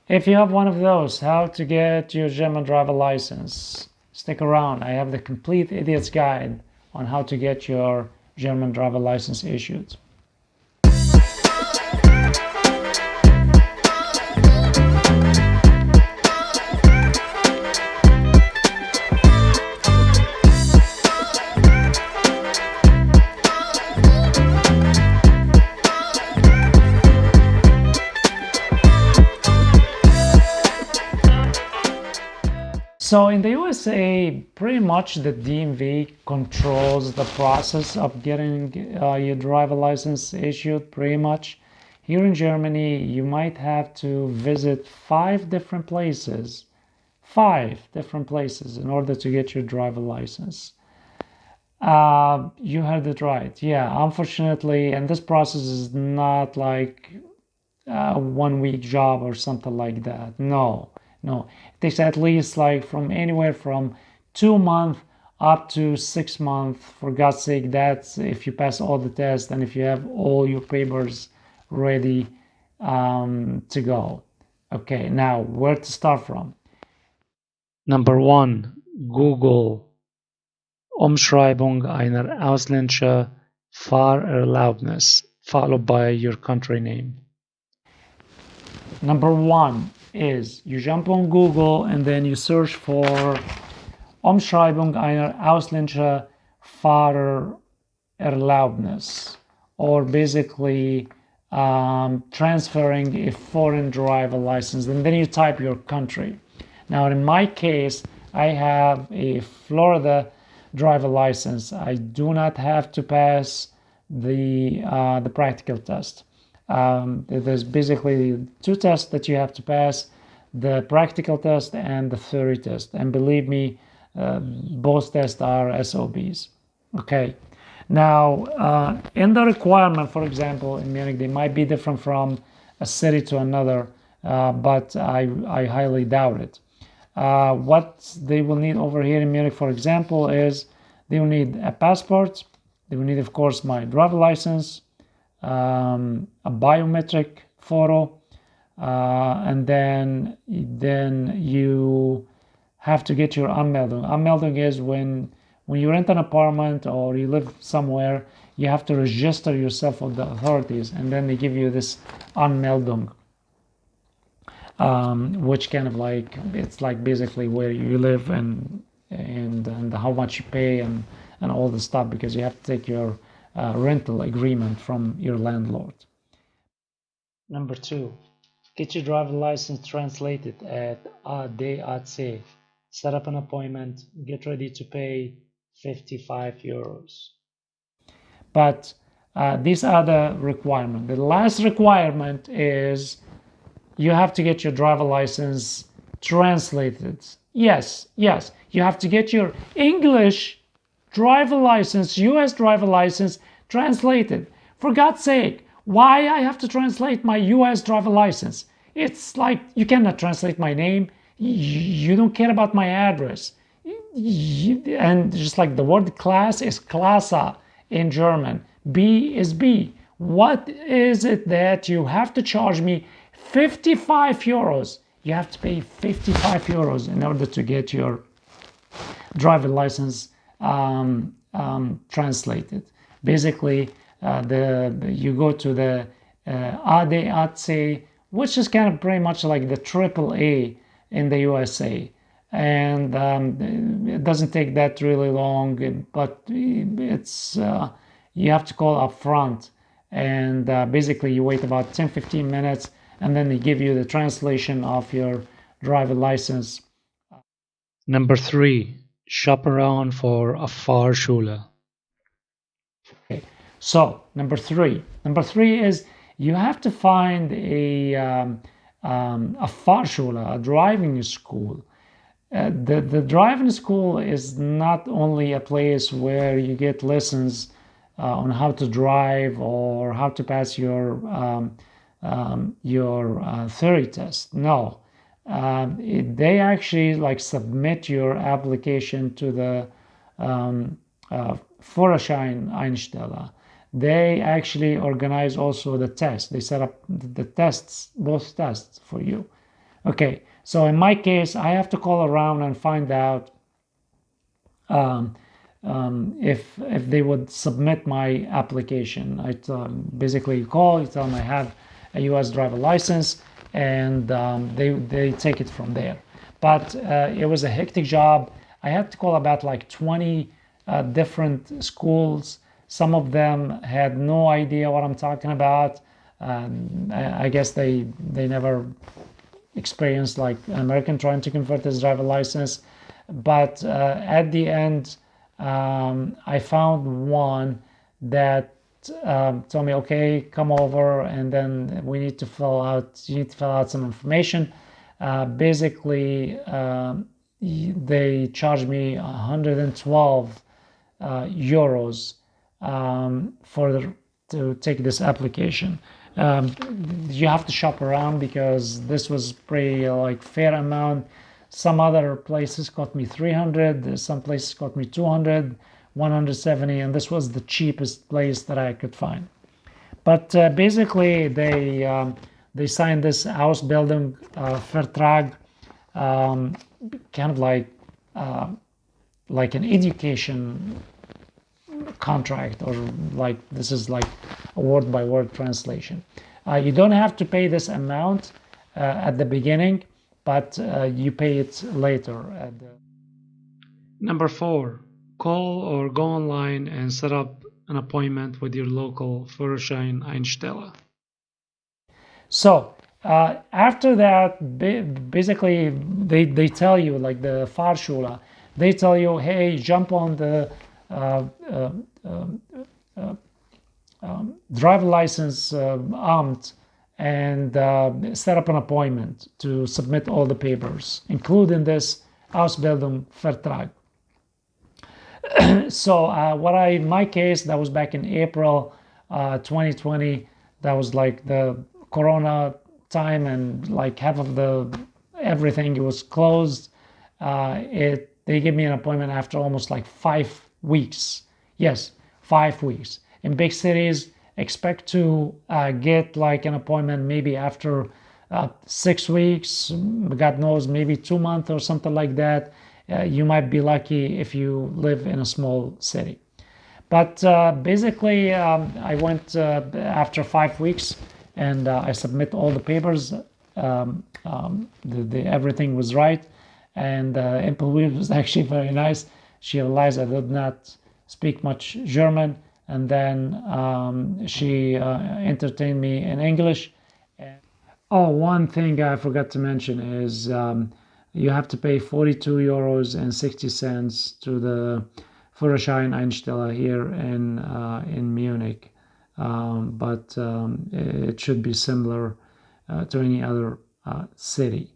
If you have one of those, how to get your German driver license, stick around. I have the complete idiot's guide on how to get your German driver license issued. So in the USA, pretty much the DMV controls the process of getting your driver license issued, pretty much. Here in Germany, you might have to visit five different places in order to get your driver license. You heard it right. Yeah, unfortunately, and this process is not like a 1 week job or something like that. No, it takes at least like from anywhere from 2 months up to 6 months. For God's sake, that's if you pass all the tests and if you have all your papers ready to go. Okay, now where to start from? Number one, Google Umschreibung einer, ausländische Fahrerlaubnis, followed by your country name. Number one is you jump on Google and then you search for Umschreibung einer, ausländische Fahrerlaubnis, or basically transferring a foreign driver license, and then you type your country. Now in my case, I have a Florida driver license. I do not have to pass the practical test. There's basically two tests that you have to pass: the practical test and the theory test. And believe me, both tests are SOBs. Okay. Now, in the requirement, for example, in Munich, they might be different from a city to another, but I highly doubt it. What they will need over here in Munich, for example, is they will need a passport. They will need, of course, my driver license, a biometric photo, and then you have to get your Anmeldung. Anmeldung is when you rent an apartment or you live somewhere, you have to register yourself with the authorities, and then they give you this Anmeldung, which kind of like, it's like basically where you live and how much you pay and all the stuff, because you have to take your rental agreement from your landlord. Number two, get your driver license translated at ADAC. Set up an appointment, get ready to pay 55 euros. But these are the requirements. The last requirement is you have to get your driver license translated. Yes, you have to get your English driver license, US driver license translated. For God's sake, why I have to translate my US driver license? It's like you cannot translate my name. You don't care about my address. And just like the word class is Klasse in German, B is B. What is it that you have to charge me 55 euros? You have to pay 55 euros in order to get your driver license translated. Basically, you go to the ADAC, which is kind of pretty much like the AAA in the USA, and it doesn't take that really long, but it's you have to call up front, and basically you wait about 10-15 minutes, and then they give you the translation of your driver license. Number three, shop around for a Fahrschule. Okay, so number three is you have to find a Fahrschule, a driving school. The driving school is not only a place where you get lessons on how to drive or how to pass your theory test. No, they actually like submit your application to the Führerscheinstelle. They actually organize also the test. They set up the tests, both tests for you. Okay, so in my case, I have to call around and find out if they would submit my application. I basically call, you tell them I have a U.S. driver license, and they take it from there. But it was a hectic job. I had to call about like 20 different schools. Some of them had no idea what I'm talking about. I guess they never experienced like an American trying to convert his driver license. But at the end, I found one that told me, okay, come over, and then you need to fill out some information. Basically, they charged me 112 euros to take this application. You have to shop around because this was pretty like fair amount. Some other places cost me 300, some places cost me 200, 170, and this was the cheapest place that I could find. But basically, they signed this Ausbildung Vertrag, kind of like an education contract, or like this is like a word by word translation. You don't have to pay this amount at the beginning, but you pay it later. Number 4, call or go online and set up an appointment with your local Führerscheinstelle. So after that, basically they tell you, like the Fahrschule, they tell you, hey, jump on the driver license Amt and set up an appointment to submit all the papers, including this Ausbildung Vertrag. So in my case, that was back in April 2020. That was like the Corona time, and like half of everything was closed. They gave me an appointment after almost like 5 weeks. Yes, 5 weeks. In big cities, expect to get like an appointment maybe after 6 weeks, God knows, maybe 2 months or something like that. You might be lucky if you live in a small city. But basically, I went after 5 weeks, and I submit all the papers. Everything was right, and employee was actually very nice. She realized I did not speak much German, and then she entertained me in English. Oh, one thing I forgot to mention is you have to pay 42 euros and 60 cents to the Führerscheinstelle here in Munich, but it should be similar to any other city.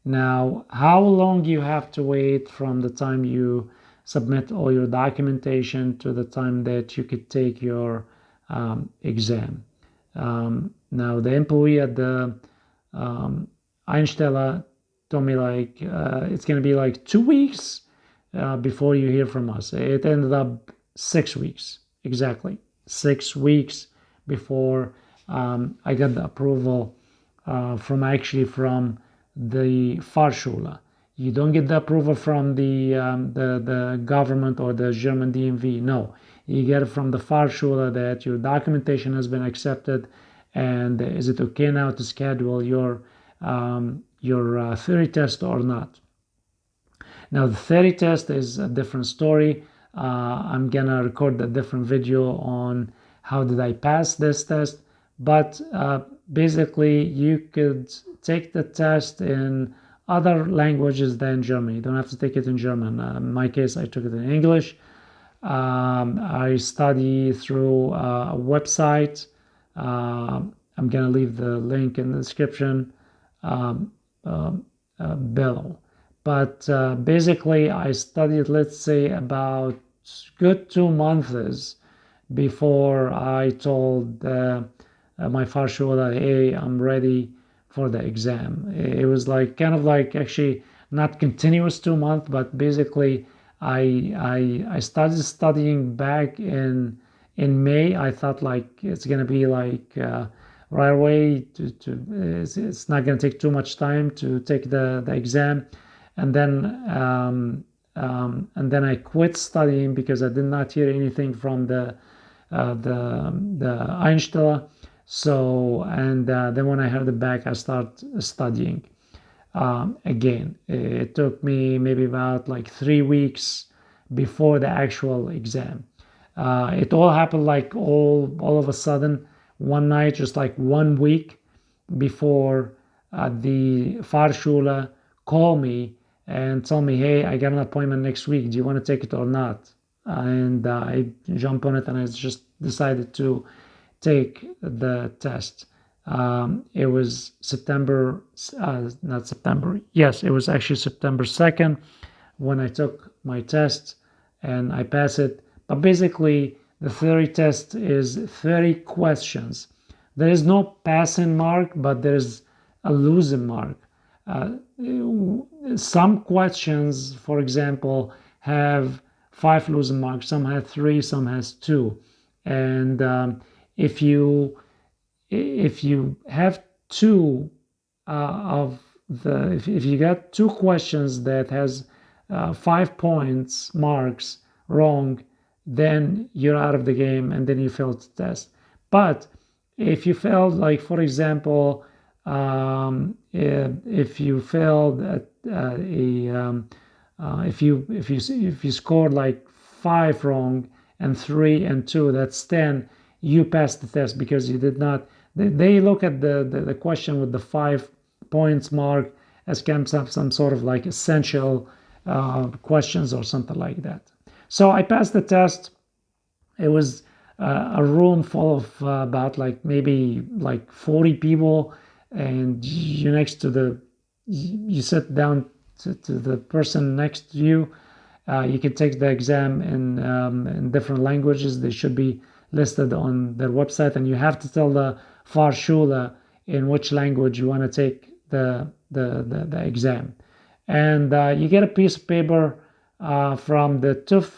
Now, how long you have to wait from the time you submit all your documentation to the time that you could take your exam? Now, the employee at the Einsteller told me like it's going to be like 2 weeks before you hear from us. It ended up 6 weeks, exactly 6 weeks before I got the approval from the Fahrschule. You don't get the approval from the government or the German DMV. No, you get it from the Fahrschule that your documentation has been accepted, and is it okay now to schedule your theory test or not. Now the theory test is a different story. I'm gonna record a different video on how did I pass this test, but basically you could take the test in other languages than German. You don't have to take it in German. In my case, I took it in English. I study through a website. I'm gonna leave the link in the description below. But basically, I studied, let's say, about good 2 months before I told my Fahrschule, hey, I'm ready for the exam. It was like kind of like actually not continuous 2 months, but basically I started studying back in May. I thought like it's gonna be like right away. It's not going to take too much time to take the exam, and then I quit studying because I did not hear anything from the Einstelle. So then when I heard it back, I started studying again. It took me maybe about like 3 weeks before the actual exam. It all happened like all of a sudden one night, just like 1 week before the Fahrschule called me and told me, hey, I got an appointment next week. Do you want to take it or not? And I jumped on it and I just decided to take the test. It was not September. Yes, it was actually September 2nd when I took my test and I passed it. But basically, the theory test is 30 questions. There is no passing mark, but there's a losing mark. Some questions, for example, have 5 losing marks. Some have 3, some has 2. And if you have 2 if you got 2 questions that has 5 points marks wrong, then you're out of the game and then you failed the test. But if you failed, like for example, if you failed at if you scored like 5 wrong and 3 and 2, that's 10, you passed the test because you did not. They look at the question with the 5 points mark as kind of some sort of like essential questions or something like that. So I passed the test. It was a room full of about like maybe like 40 people, and you sit down to the person next to you. You can take the exam in different languages. They should be listed on their website, and you have to tell the Fahrschule in which language you want to take the exam. And you get a piece of paper from the TÜV.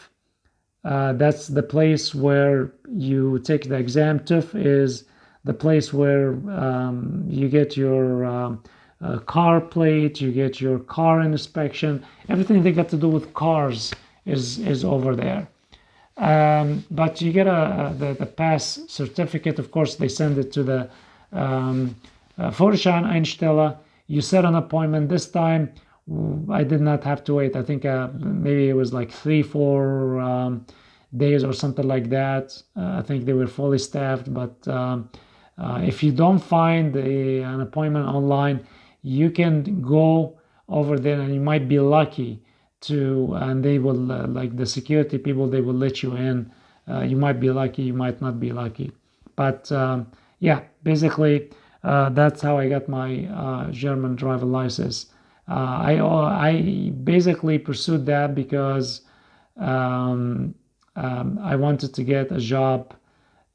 That's the place where you take the exam. TÜV is the place where you get your car plate, you get your car inspection. Everything they got to do with cars is over there. But you get the pass certificate. Of course, they send it to the Führerscheinstelle. You set an appointment. This time I did not have to wait. I think maybe it was like 3-4 days or something like that. I think they were fully staffed, but if you don't find an appointment online, you can go over there and you might be lucky and they will like the security people, they will let you in. You might be lucky, you might not be lucky, but yeah, basically that's how I got my German driver license. I basically pursued that because I wanted to get a job.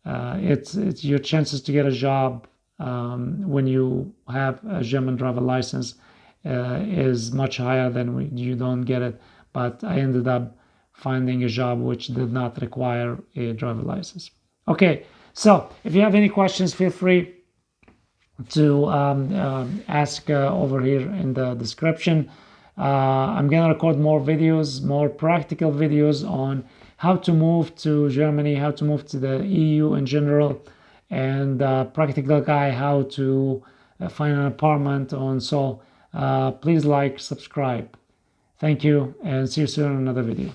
It's your chances to get a job when you have a German driver license is much higher than when you don't get it. But I ended up finding a job which did not require a driver license. Okay, so if you have any questions, feel free to ask over here in the description. I'm gonna record more videos, more practical videos on how to move to Germany, how to move to the EU in general, and practical guide how to find an apartment on. So please like, subscribe. Thank you, and see you soon in another video.